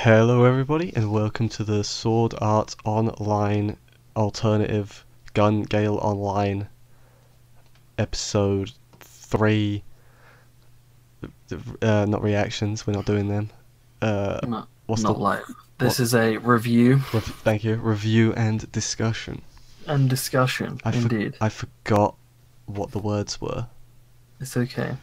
Hello everybody and welcome to the Sword Art Online Alternative Gun Gale Online episode 3. Not reactions, we're not doing them. Not live. This is a review Thank you. Review and discussion. and discussion, indeed. I forgot what the words were. It's okay.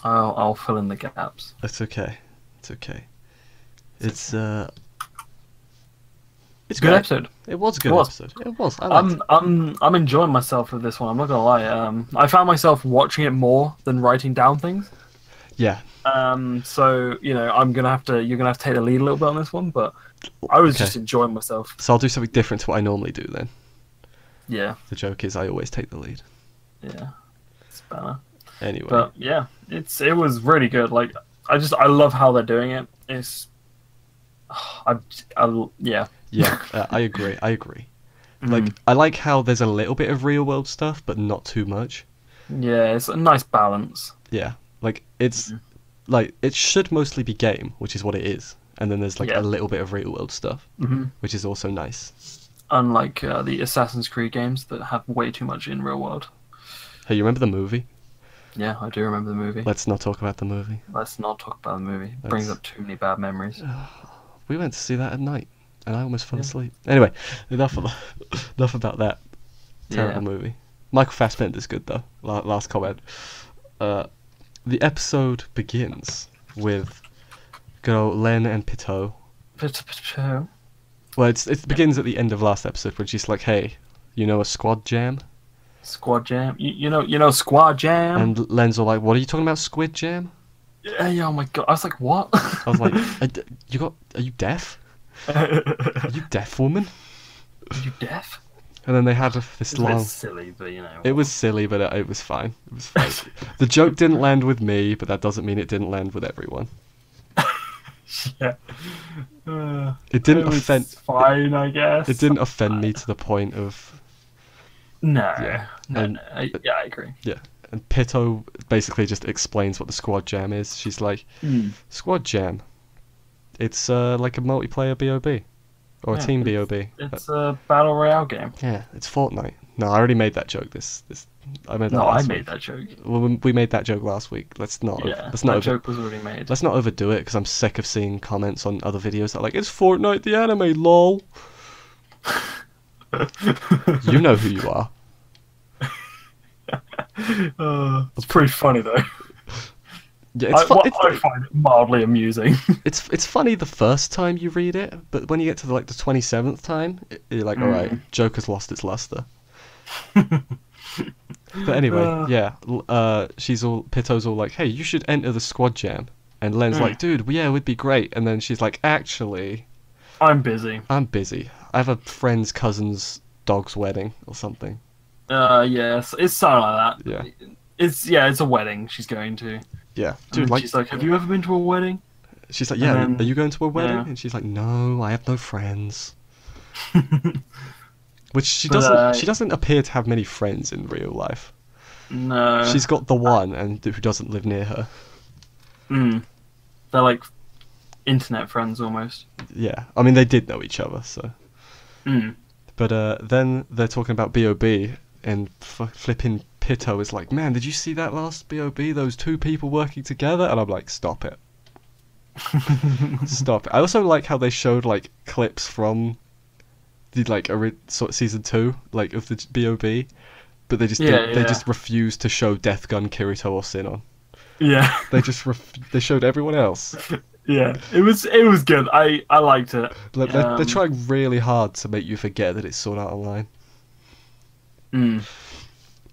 I'll fill in the gaps. It's okay. It's okay. It's a good episode. It was a good episode. It was. I liked it. I'm enjoying myself with this one. I'm not gonna lie. I found myself watching it more than writing down things. Yeah. So you're gonna have to take the lead a little bit on this one, but I was just enjoying myself. So I'll do something different to what I normally do then. Yeah. The joke is I always take the lead. Yeah. It's better. Anyway. But yeah, it was really good. Like I love how they're doing it. It's yeah. Yeah, I agree. Mm-hmm. Like, I like how there's a little bit of real world stuff, but not too much. Yeah, it's a nice balance. Yeah, like it's like it should mostly be game, which is what it is, and then there's like a little bit of real world stuff, which is also nice. Unlike the Assassin's Creed games that have way too much in real world. Hey, you remember the movie? Yeah, I do remember the movie. Let's not talk about the movie. Let's not talk about the movie. It brings up too many bad memories. We went to see that at night, and I almost fell asleep. Anyway, enough about that terrible movie. Michael Fassbender's good though. Last comment. The episode begins with good old Len and Pitot. Well, it begins at the end of last episode when she's like, "Hey, you know a squad jam?" Squad jam. You know squad jam. And Len's all like, "What are you talking about, Squid jam?" Yeah, oh my god. I was like, what? I was like, are you deaf? Are you deaf, woman? Are you deaf? And then they had this long... It was silly, but It was silly, but it was fine. It was fine. The joke didn't land with me, but that doesn't mean it didn't land with everyone. Yeah. It didn't offend... fine, I guess. It didn't offend me to the point of... No. Yeah. No. Yeah, I agree. Yeah. And Pitot basically just explains what the squad jam is. She's like, squad jam. It's like a multiplayer BOB. Or a team BOB. It's a battle royale game. Yeah, it's Fortnite. No, I already made that joke. I made that last week. That joke. Well, we made that joke last week. Let's not. That joke was already made. Let's not overdo it because I'm sick of seeing comments on other videos that are like, it's Fortnite the anime, lol. You know who you are. It's pretty funny though. Yeah, I find it mildly amusing. It's funny the first time you read it, but when you get to the 27th time, you're like, all right, joke has lost its luster. But anyway, Pitot's all like, hey, you should enter the squad jam, and Len's like, dude, yeah, it would be great, and then she's like, actually, I'm busy. I have a friend's cousin's dog's wedding or something. Yes, it's something like that. Yeah. It's a wedding she's going to. Yeah, dude. Like, she's like, "Have you ever been to a wedding?" She's like, "Yeah, are you going to a wedding?" And she's like, "No, I have no friends." Which she doesn't. She doesn't appear to have many friends in real life. No. She's got the one, and who doesn't live near her. They're like internet friends almost. Yeah, I mean they did know each other, so. But then they're talking about BOB, and flipping Pitot is like, man, did you see that last BOB? Those two people working together? And I'm like, stop it. Stop it. I also like how they showed like clips from the sort of season 2, like of the BOB, but they just just refused to show Death Gun, Kirito, or Sinon. Yeah. They showed everyone else. Yeah, it was good. I liked it. They're trying really hard to make you forget that it's Sword Art Online.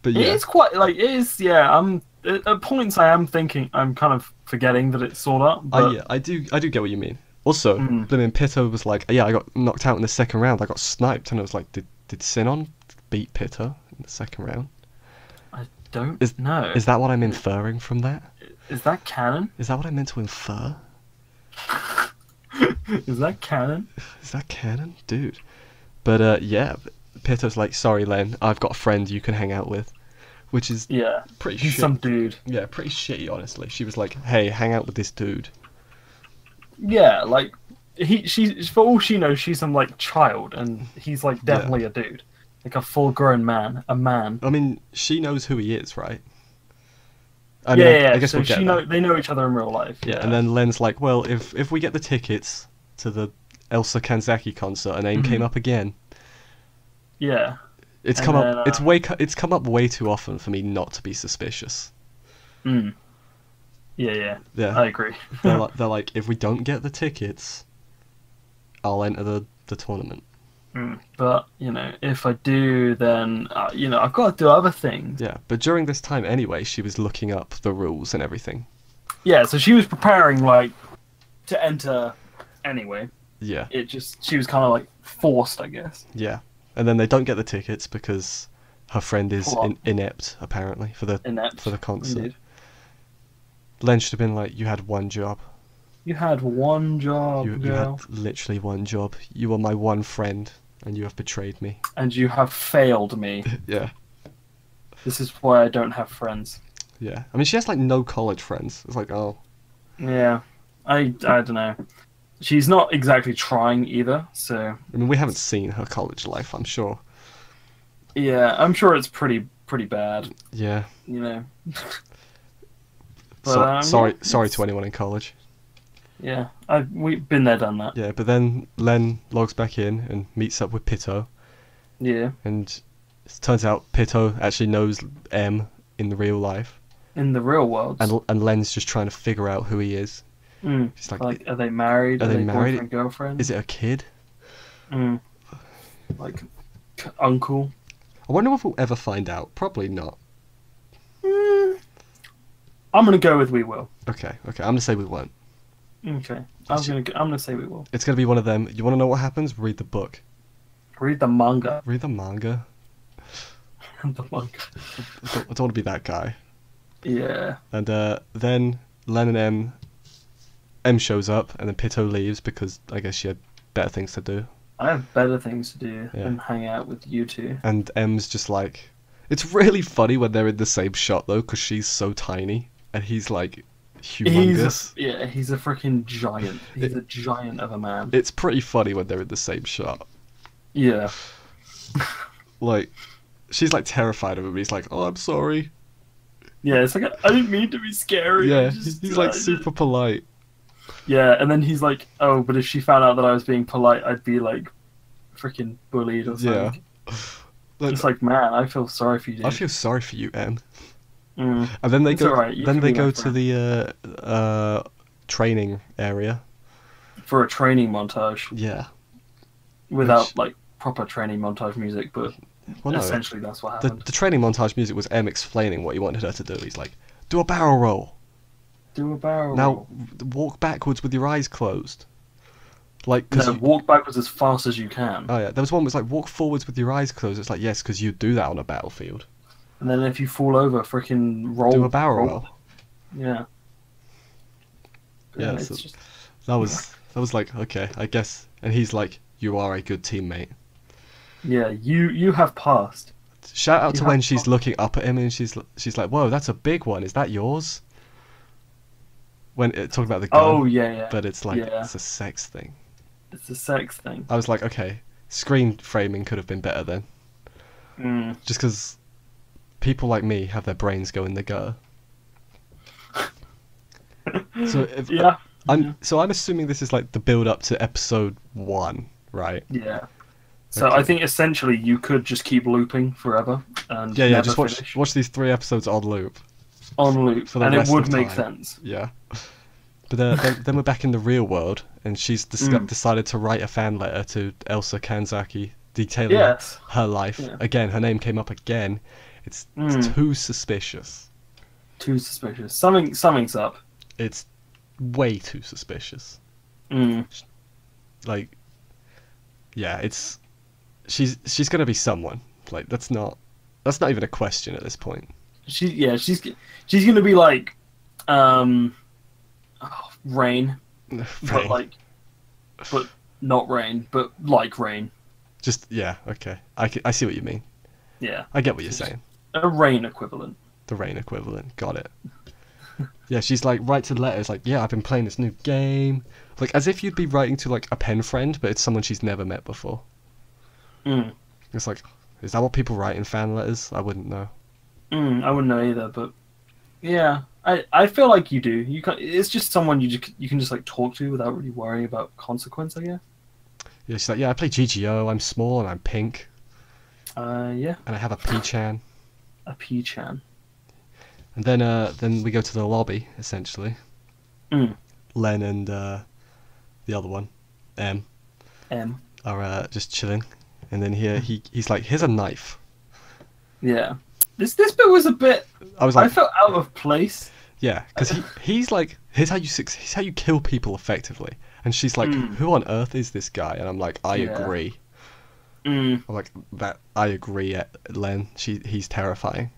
But yeah, it's quite I'm at points I am thinking I'm kind of forgetting that it's Sword Art. But... I do get what you mean. Also, then Pitot was like, yeah, I got knocked out in the second round. I got sniped, and I was like, did Sinon beat Pitot in the second round? I don't know. Is that what I'm inferring from that? Is that canon? Is that what I meant to infer? Is that canon? Is that canon? Dude. But yeah, Pitot's like, sorry Len, I've got a friend you can hang out with. Which is pretty he's some dude. Yeah, pretty shitty honestly. She was like, hey, hang out with this dude. Yeah, like she's for all she knows, she's some like child, and he's like definitely a dude, like a full-grown man, a man. I mean, she knows who he is, right? I guess so. They know each other in real life. Yeah. And then Len's like, well, if we get the tickets to the Elsa Kanzaki concert, her name came up again. Yeah. It's come up. It's come up way too often for me not to be suspicious. Yeah. I agree. they're like, if we don't get the tickets, I'll enter the tournament. But if I do, then I've got to do other things. Yeah, but during this time anyway, she was looking up the rules and everything. Yeah, so she was preparing like to enter anyway. Yeah. She was kind of like forced, I guess. Yeah, and then they don't get the tickets because her friend is inept apparently for the concert. Indeed. Len should have been like, you had one job. You had one job, you had literally one job. You were my one friend, and you have betrayed me. And you have failed me. Yeah. This is why I don't have friends. Yeah. I mean, she has, like, no college friends. It's like, oh. Yeah. I don't know. She's not exactly trying either, so... I mean, we haven't seen her college life, I'm sure. Yeah, I'm sure it's pretty bad. Yeah. But, sorry to anyone in college. Yeah, we've been there, done that. Yeah, but then Len logs back in and meets up with Pitto. Yeah. And it turns out Pitto actually knows M in the real life. In the real world. And Len's just trying to figure out who he is. He's like, are they married? Are they married? Boyfriend, girlfriend? Is it a kid? Like, uncle? I wonder if we'll ever find out. Probably not. I'm gonna go with we will. Okay. I'm gonna say we won't. Okay. I'm gonna say we will. It's gonna be one of them. You want to know what happens? Read the book. Read the manga. Read the manga. The manga. I don't want to be that guy. Yeah. And then Len and M shows up, and then Pitto leaves because I guess she had better things to do. I have better things to do than hang out with you two. And M's just like, it's really funny when they're in the same shot though, because she's so tiny and he's like humongous. He's a freaking giant. He's a giant of a man. It's pretty funny when they're in the same shot. Yeah. Like, she's like terrified of him. He's like, oh, I'm sorry. Yeah, it's like, I didn't mean to be scary. Yeah, he's like super polite. Yeah, and then he's like, oh, but if she found out that I was being polite, I'd be like freaking bullied or something. Yeah. It's like, man, I feel sorry for you, dude. I feel sorry for you, Em. And then they go. Right. Then they go to the training area for a training montage. Yeah. Without like proper training montage music, but essentially that's what happened. The training montage music was Em explaining what he wanted her to do. He's like, do a barrel roll. Do a barrel roll. Now walk backwards with your eyes closed. Like, walk backwards as fast as you can. Oh yeah, there was one that was like walk forwards with your eyes closed. It's like, yes, because you do that on a battlefield. And then if you fall over, freaking roll. Do a barrel roll. Yeah. Yeah, so that was like, okay, I guess. And he's like, you are a good teammate. Yeah, you have passed. Shout out to when she's looking up at him and she's like, whoa, that's a big one. Is that yours? When talking about the gun. Oh yeah. But it's like it's a sex thing. It's a sex thing. I was like, okay, screen framing could have been better then. Just because people like me have their brains go in the gutter. So I'm assuming this is like the build up to episode 1, right? Yeah. So okay. I think essentially you could just keep looping forever and just watch these 3 episodes on loop. On loop, for the and rest it would make sense. Yeah. But then we're back in the real world, and she's decided to write a fan letter to Elsa Kanzaki detailing her life. Yeah. Again, her name came up again. It's too suspicious. Too suspicious. Something's up. It's way too suspicious. Like, yeah, she's gonna be someone. Like, that's not even a question at this point. She's gonna be like, Rain, but not Rain, but like Rain. Just okay. I see what you mean. Yeah, I get what you're saying. A Rain equivalent. The Rain equivalent. Got it. Yeah, she's like writes letters like, yeah, I've been playing this new game, like as if you'd be writing to like a pen friend, but it's someone she's never met before. Mm. It's like, is that what people write in fan letters? I wouldn't know. I wouldn't know either, but yeah, I feel like you do. You can, it's just someone you can just like talk to without really worrying about consequence, I guess. Yeah, she's like, yeah, I play GGO. I'm small and I'm pink. Yeah. And I have a P-chan. A P-chan. And then we go to the lobby essentially. Len and the other one, M, are just chilling, and then here he's like, here's a knife. Yeah. This bit was a bit. I was like, I felt out of place. Yeah, because he's like, here's how you kill people effectively, and she's like, who on earth is this guy? And I'm like, I agree. I'm like, that I agree, Len. He's terrifying.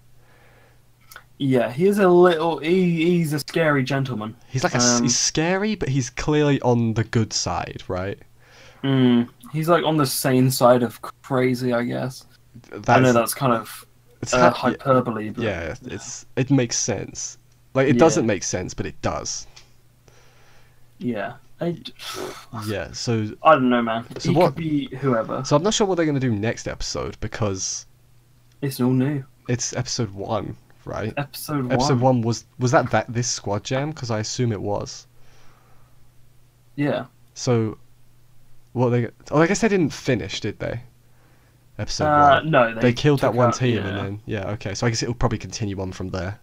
Yeah, he is a little. He's a scary gentleman. He's like he's scary, but he's clearly on the good side, right? He's like on the sane side of crazy, I guess. I know that's kind of hyperbole, but yeah, it makes sense. Like it doesn't make sense, but it does. Yeah. Yeah, so I don't know, man. So he could be whoever. So I'm not sure what they're gonna do next episode because it's all new. It's episode 1, right? Episode 1. Episode 1 was that this squad jam? Because I assume it was. Yeah. So, I guess they didn't finish, did they? Episode 1. No, they killed that one team, and then okay. So I guess it'll probably continue on from there.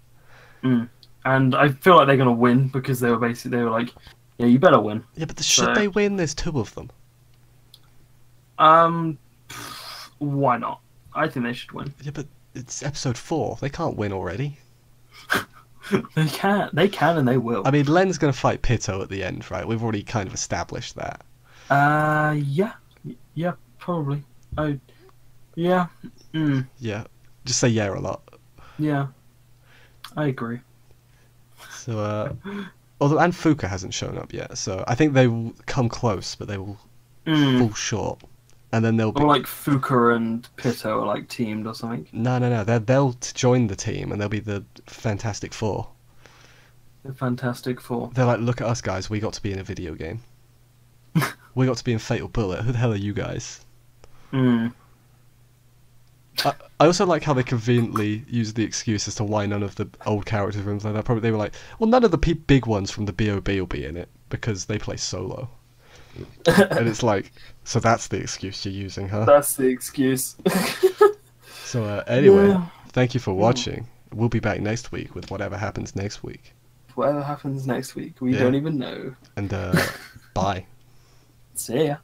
And I feel like they're gonna win because they were like, yeah, you better win. Yeah, but should they win? There's 2 of them. Why not? I think they should win. Yeah, but it's episode 4. They can't win already. They can, and they will. I mean, Len's gonna fight Pitto at the end, right? We've already kind of established that. Yeah, probably. Yeah. Yeah, just say yeah a lot. Yeah, I agree. So, although and Fuka hasn't shown up yet, so I think they will come close, but they will fall short. And then they'll be... Or like Fuka and Pitto are like teamed or something. No. They'll join the team and they'll be the Fantastic Four. The Fantastic Four. They're like, look at us guys, we got to be in a video game. We got to be in Fatal Bullet. Who the hell are you guys? I also like how they conveniently use the excuse as to why none of the old characters rooms like that. Probably they were like, well, none of the big ones from the BOB will be in it because they play solo. And it's like, so that's the excuse you're using, huh? That's the excuse. So anyway, thank you for watching. We'll be back next week with whatever happens next week. Whatever happens next week, we don't even know. And bye. See ya.